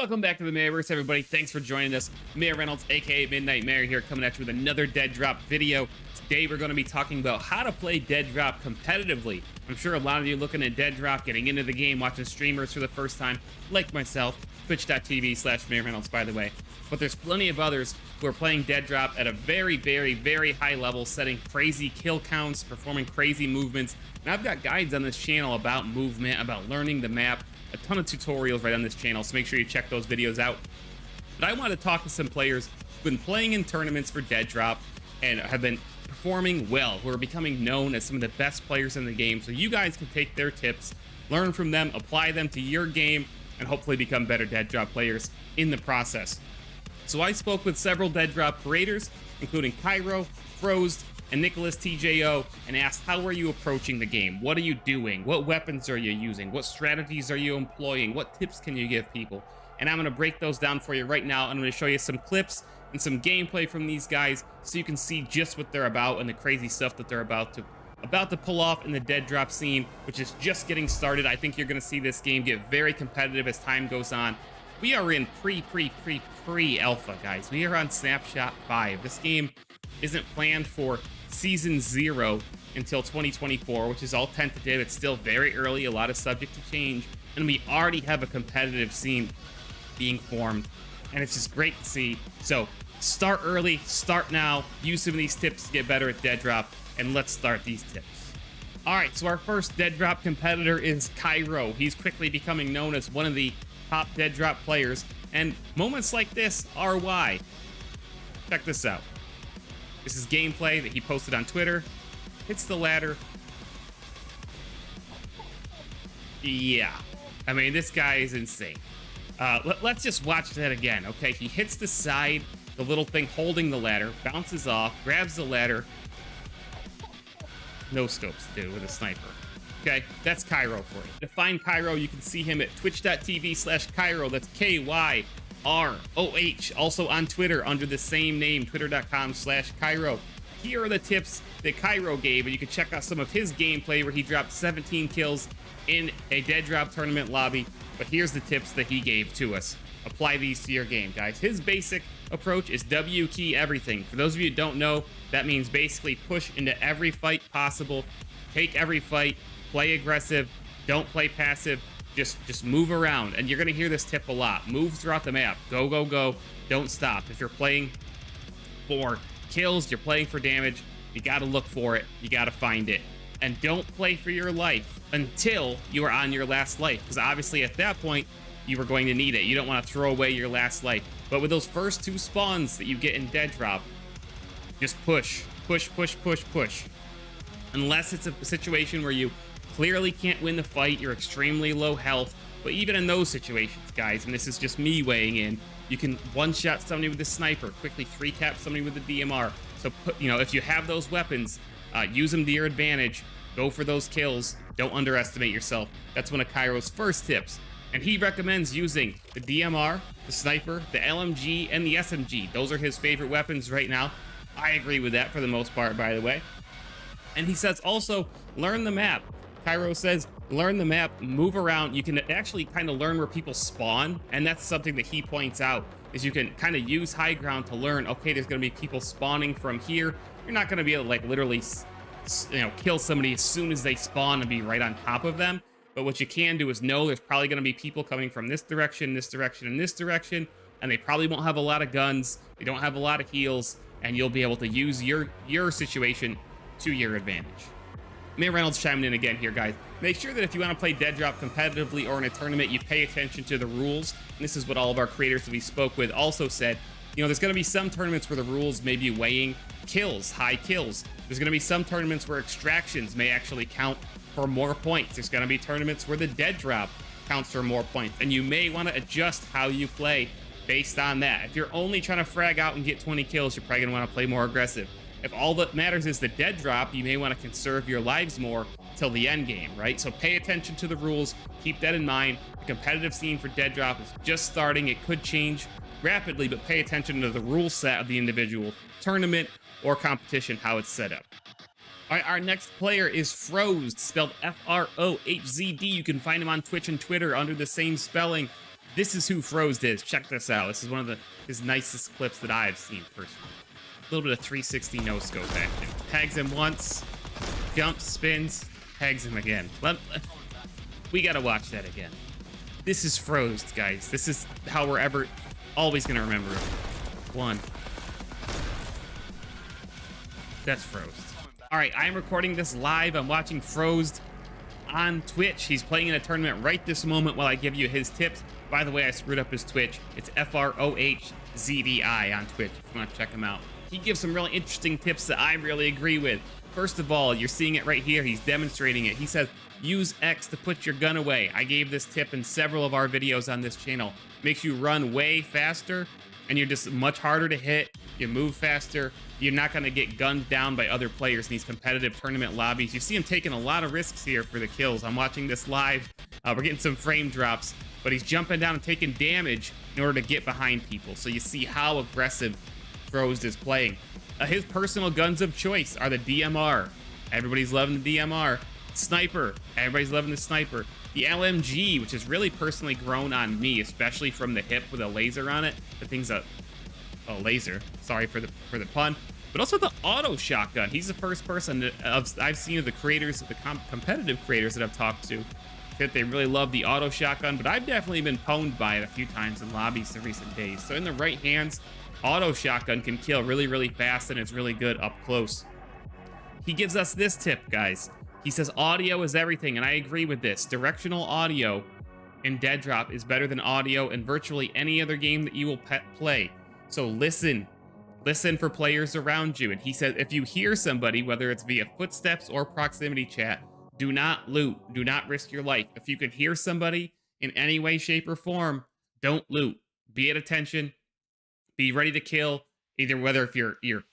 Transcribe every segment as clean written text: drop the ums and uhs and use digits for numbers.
Welcome back to the Mayorverse, everybody. Thanks for joining us. Mayor Reynolds, aka Midnight Mayor, here coming at you with another Deadrop video. Today we're going to be talking about how to play Deadrop competitively. I'm sure a lot of you looking at Deadrop, getting into the game, watching streamers for the first time, like myself, twitch.tv/MayorReynolds, by the way. But there's plenty of others who are playing Deadrop at a very, very, very high level, setting crazy kill counts, performing crazy movements. And I've got guides on this channel about movement, about learning the map, a ton of tutorials right on this channel, so make sure you check those videos out. But I want to talk to some players who've been playing in tournaments for Deadrop and have been performing well, who are becoming known as some of the best players in the game, so you guys can take their tips, learn from them, apply them to your game, and hopefully become better Deadrop players in the process. So I spoke with several Deadrop creators, including Cairo, Froze, and Nicholas TJO, and asked, how are you approaching the game? What are you doing? What weapons are you using? What strategies are you employing? What tips can you give people? And I'm gonna break those down for you right now. I'm gonna show you some clips and some gameplay from these guys so you can see just what they're about and the crazy stuff that they're about to pull off in the Deadrop scene, which is just getting started. I think you're gonna see this game get very competitive as time goes on. We are in pre-alpha, guys. We are on Snapshot 5. This game isn't planned for Season 0 until 2024, which is all tentative. It's still very early, a lot of subject to change, and we already have a competitive scene being formed, and it's just great to see. So start early, start now, use some of these tips to get better at Deadrop, and let's start these tips. All right, so our first Deadrop competitor is Cairo. He's quickly becoming known as one of the top Deadrop players, and moments like this are why. Check this out. This is gameplay that he posted on Twitter. Hits the ladder. Yeah. I mean, this guy is insane. Let's just watch that again, okay? He hits the side, the little thing holding the ladder, bounces off, grabs the ladder. No scopes, dude, with a sniper. Okay, that's Cairo for you. To find Cairo, you can see him at twitch.tv/Cairo. That's KYROH. Also on Twitter under the same name, twitter.com/Cairo. Here are the tips that Cairo gave, and you can check out some of his gameplay where he dropped 17 kills in a Deadrop tournament lobby. But here's the tips that he gave to us. Apply these to your game, guys. His basic approach is W key everything. For those of you who don't know, that means basically push into every fight possible, take every fight, play aggressive, don't play passive, just move around. And you're gonna hear this tip a lot. Move throughout the map, go, go, go, don't stop. If you're playing for kills, you're playing for damage, you gotta look for it, you gotta find it. And don't play for your life until you are on your last life, because obviously at that point, you are going to need it. You don't wanna throw away your last life. But with those first two spawns that you get in Deadrop, just push, push, push, push, push. Unless it's a situation where you clearly can't win the fight, you're extremely low health, but even in those situations, guys, and this is just me weighing in, you can one-shot somebody with a sniper, quickly three-cap somebody with a DMR. So, if you have those weapons, use them to your advantage, go for those kills, don't underestimate yourself. That's one of Cairo's first tips, and he recommends using the DMR, the sniper, the LMG, and the SMG. Those are his favorite weapons right now. I agree with that for the most part, by the way. And he says also, learn the map. Cairo says, learn the map, move around. You can actually kind of learn where people spawn, and that's something that he points out, is you can kind of use high ground to learn, okay, there's going to be people spawning from here. You're not going to be able to, like, literally, kill somebody as soon as they spawn and be right on top of them. But what you can do is know there's probably going to be people coming from this direction, this direction, and this direction, and they probably won't have a lot of guns, they don't have a lot of heals, and you'll be able to use your situation to your advantage. Mayor Reynolds chiming in again here, guys. Make sure that if you want to play Deadrop competitively or in a tournament, you pay attention to the rules. And this is what all of our creators that we spoke with also said. There's going to be some tournaments where the rules may be weighing kills, high kills. There's going to be some tournaments where extractions may actually count for more points. There's going to be tournaments where the Deadrop counts for more points. And you may want to adjust how you play based on that. If you're only trying to frag out and get 20 kills, you're probably going to want to play more aggressive. If all that matters is the Deadrop, you may want to conserve your lives more till the end game, right? So pay attention to the rules, keep that in mind. The competitive scene for Deadrop is just starting. It could change rapidly, but pay attention to the rule set of the individual tournament or competition, how it's set up. All right, our next player is Froze, spelled F-R-O-H-Z-D. You can find him on Twitch and Twitter under the same spelling. This is who Frozed is. Check this out. This is one of his nicest clips that I've seen personally. A little bit of 360 no scope action. Tags him once, jumps, spins, tags him again. We gotta watch that again. This is Frozed, guys. This is how we're always gonna remember him. One. That's Frozed. All right, I'm recording this live. I'm watching Frozed on Twitch. He's playing in a tournament right this moment while I give you his tips. By the way, I screwed up his Twitch. It's FROHZDI on Twitch if you want to check him out. He gives some really interesting tips that I really agree with. First of all, you're seeing it right here. He's demonstrating it. He says, use X to put your gun away. I gave this tip in several of our videos on this channel. Makes you run way faster, and you're just much harder to hit. You move faster. You're not going to get gunned down by other players in these competitive tournament lobbies. You see him taking a lot of risks here for the kills. I'm watching this live. We're getting some frame drops, but he's jumping down and taking damage in order to get behind people. So you see how aggressive Frozed is playing. His personal guns of choice are the DMR. Everybody's loving the DMR. Sniper. Everybody's loving the sniper. The LMG, which has really personally grown on me, especially from the hip with a laser on it. The thing's a laser. Sorry for the pun. But also the auto shotgun. He's the first person that I've seen of the creators, the competitive creators that I've talked to, that they really love the auto shotgun. But I've definitely been pwned by it a few times in lobbies in recent days. So in the right hands, auto shotgun can kill really, really fast, and it's really good up close. He gives us this tip, guys. He says audio is everything, and I agree with this. Directional audio in Deadrop is better than audio in virtually any other game that you will play. So listen for players around you. And he says if you hear somebody, whether it's via footsteps or proximity chat, do not loot. Do not risk your life. If you can hear somebody in any way, shape, or form, don't loot. Be at attention. Be ready to kill, either whether if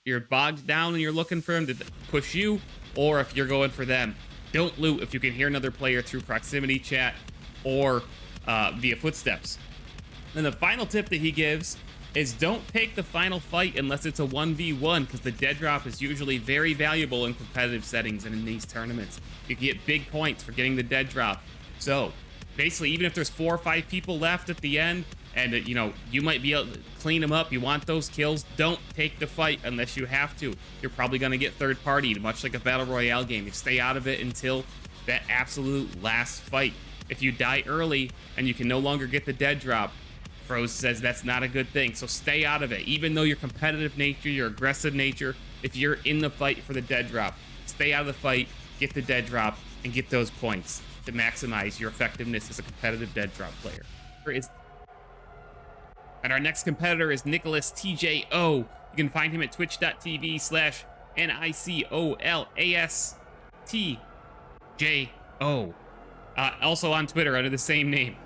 you're bogged down and you're looking for them to push you, or if you're going for them. Don't loot if you can hear another player through proximity chat or via footsteps. And the final tip that he gives is don't take the final fight unless it's a 1v1, because the Deadrop is usually very valuable in competitive settings and in these tournaments. You can get big points for getting the Deadrop. So basically, even if there's 4 or 5 people left at the end, and you know, you might be able to clean them up, you want those kills, don't take the fight unless you have to. You're probably going to get third-partied, much like a Battle Royale game. You stay out of it until that absolute last fight. If you die early and you can no longer get the Deadrop, Frozed says that's not a good thing. So stay out of it. Even though your competitive nature, your aggressive nature, if you're in the fight for the Deadrop, stay out of the fight, get the Deadrop, and get those points to maximize your effectiveness as a competitive Deadrop player. And our next competitor is Nicholas TJO. You can find him at twitch.tv/NICOLASTJO. Also on Twitter under the same name.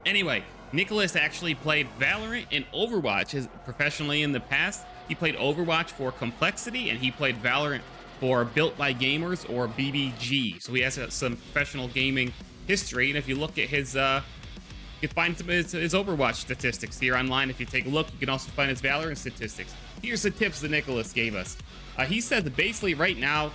Anyway, Nicholas actually played Valorant and Overwatch professionally in the past. He played Overwatch for Complexity, and he played Valorant for Built by Gamers, or BBG. So he has some professional gaming history, and if you look at his you can find some of his Overwatch statistics here online. If you take a look, you can also find his Valorant statistics. Here's the tips that Nicholas gave us. He said that basically right now,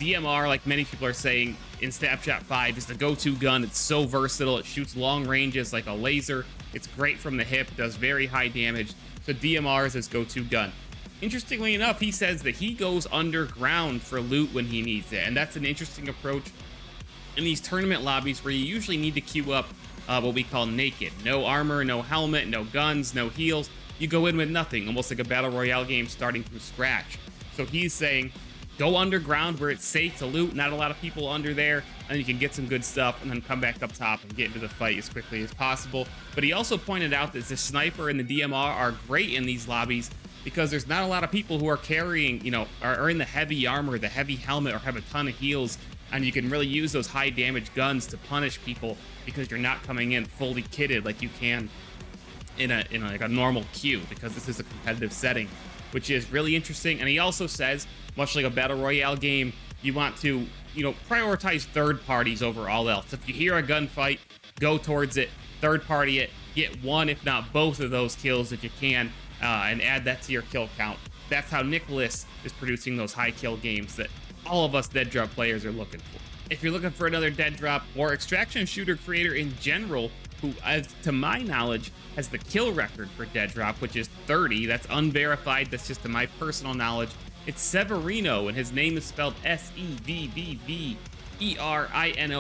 DMR, like many people are saying, in Snapshot 5 is the go-to gun. It's so versatile. It shoots long ranges like a laser. It's great from the hip, does very high damage. So DMR is his go-to gun. Interestingly enough, he says that he goes underground for loot when he needs it. And that's an interesting approach in these tournament lobbies where you usually need to queue up what we call naked. No armor, no helmet, no guns, no heals. You go in with nothing, almost like a Battle Royale game starting from scratch. So he's saying, go underground where it's safe to loot, not a lot of people under there, and you can get some good stuff, and then come back up top and get into the fight as quickly as possible. But he also pointed out that the sniper and the DMR are great in these lobbies because there's not a lot of people who are carrying, you know, are in the heavy armor, the heavy helmet, or have a ton of heals, and you can really use those high damage guns to punish people because you're not coming in fully kitted like you can in like a normal queue, because this is a competitive setting, which is really interesting. And he also says, much like a Battle Royale game, you want to, you know, prioritize third parties over all else. If you hear a gunfight, go towards it, third party it, get one, if not both of those kills if you can, and add that to your kill count. That's how Nicholas is producing those high kill games that all of us Deadrop players are looking for. If you're looking for another Deadrop or extraction shooter creator in general who, as to my knowledge, has the kill record for Deadrop, which is 30. That's unverified. That's just to my personal knowledge. It's Severino, and his name is spelled Sevverino.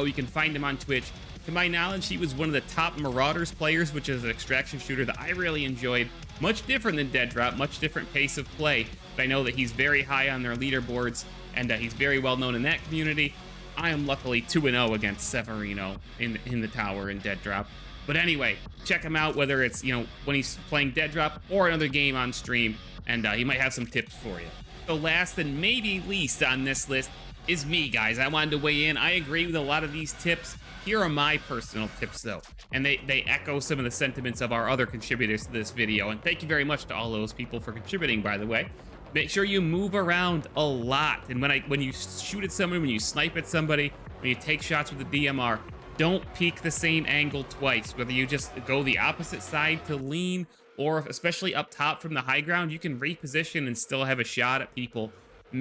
You can find him on Twitch. To my knowledge, he was one of the top Marauders players, which is an extraction shooter that I really enjoyed. Much different than Deadrop, much different pace of play, but I know that he's very high on their leaderboards, and he's very well known in that community. I am luckily 2-0 against Severino in the tower in Deadrop. But anyway, check him out, whether it's, you know, when he's playing Deadrop or another game on stream, and he might have some tips for you. So last and maybe least on this list is me, guys. I wanted to weigh in. I agree with a lot of these tips. Here are my personal tips, though, and they echo some of the sentiments of our other contributors to this video. And thank you very much to all those people for contributing, by the way. Make sure you move around a lot. And when you shoot at somebody, when you snipe at somebody, when you take shots with the DMR, don't peek the same angle twice. Whether you just go the opposite side to lean, or especially up top from the high ground, you can reposition and still have a shot at people from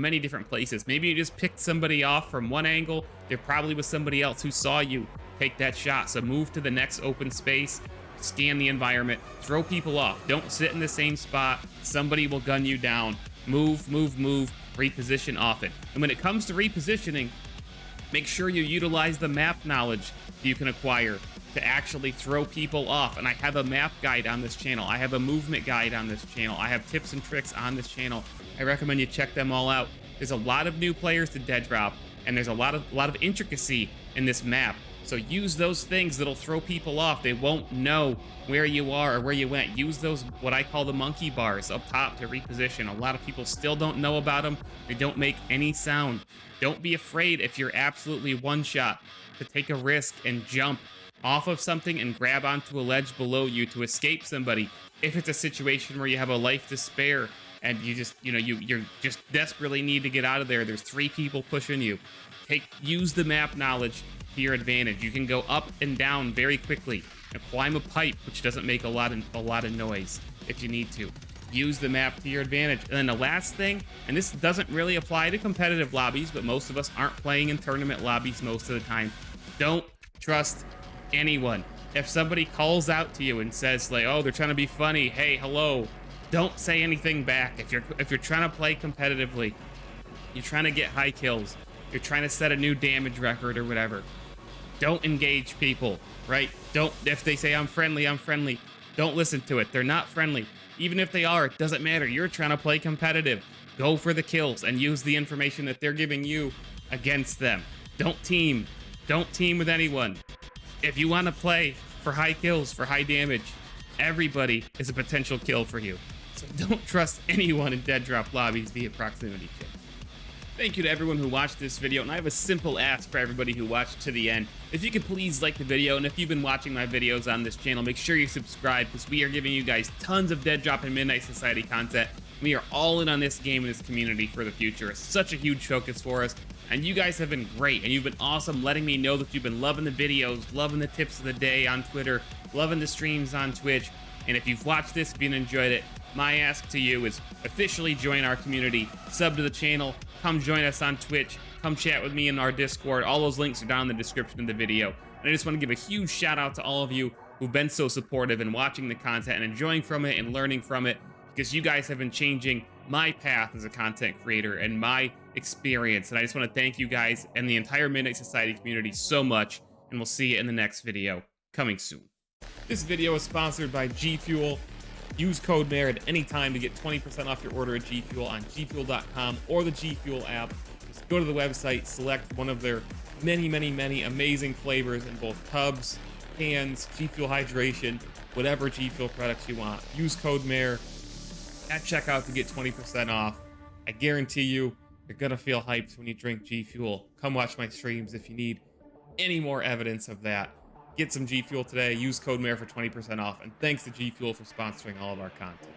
many different places. Maybe you just picked somebody off from one angle. There probably was somebody else who saw you take that shot. So move to the next open space, scan the environment, throw people off. Don't sit in the same spot. Somebody will gun you down. Move, reposition often. And when it comes to repositioning, make sure you utilize the map knowledge you can acquire to actually throw people off. And I have a map guide on this channel. I have a movement guide on this channel. I have tips and tricks on this channel. I recommend you check them all out. There's a lot of new players to Deadrop, and there's a lot of intricacy in this map. So use those things that'll throw people off. They won't know where you are or where you went. Use those, what I call the monkey bars up top, to reposition. A lot of people still don't know about them. They don't make any sound. Don't be afraid, if you're absolutely one shot, to take a risk and jump off of something and grab onto a ledge below you to escape somebody. If it's a situation where you have a life to spare and you just, you're just desperately need to get out of there, there's 3 people pushing you, use the map knowledge to your advantage. You can go up and down very quickly and climb a pipe, which doesn't make a lot of noise if you need to. Use the map to your advantage. And then the last thing, and this doesn't really apply to competitive lobbies, but most of us aren't playing in tournament lobbies most of the time. Don't trust anyone. If somebody calls out to you and says, like, oh, they're trying to be funny, hey, hello, don't say anything back. If you're trying to play competitively, you're trying to get high kills, you're trying to set a new damage record or whatever, don't engage people, right? If they say I'm friendly, don't listen to it. They're not friendly. Even if they are, it doesn't matter. You're trying to play competitive. Go for the kills and use the information that they're giving you against them. Don't team with anyone. If you want to play for high kills, for high damage, everybody is a potential kill for you. So don't trust anyone in Deadrop lobbies via proximity check. Thank you to everyone who watched this video, and I have a simple ask for everybody who watched to the end. If you could please like the video, and if you've been watching my videos on this channel, make sure you subscribe, because we are giving you guys tons of Deadrop and Midnight Society content. We are all in on this game and this community for the future. It's such a huge focus for us, and you guys have been great, and you've been awesome letting me know that you've been loving the videos, loving the tips of the day on Twitter, loving the streams on Twitch. And if you've watched this, if you enjoyed it, my ask to you is officially join our community, sub to the channel, come join us on Twitch, come chat with me in our Discord. All those links are down in the description of the video. And I just want to give a huge shout out to all of you who've been so supportive and watching the content and enjoying from it and learning from it, because you guys have been changing my path as a content creator and my experience. And I just want to thank you guys and the entire Midnight Society community so much, and we'll see you in the next video coming soon. This video is sponsored by G Fuel. Use code MAYOR at any time to get 20% off your order at G Fuel on gfuel.com or the G Fuel app. Just go to the website, select one of their many amazing flavors in both tubs, cans, G Fuel hydration, whatever G Fuel products you want. Use code MAYOR at checkout to get 20% off. I guarantee you, you're gonna feel hyped when you drink G Fuel. Come watch my streams if you need any more evidence of that. Get some G Fuel today. Use code MAYOR for 20% off. And thanks to G Fuel for sponsoring all of our content.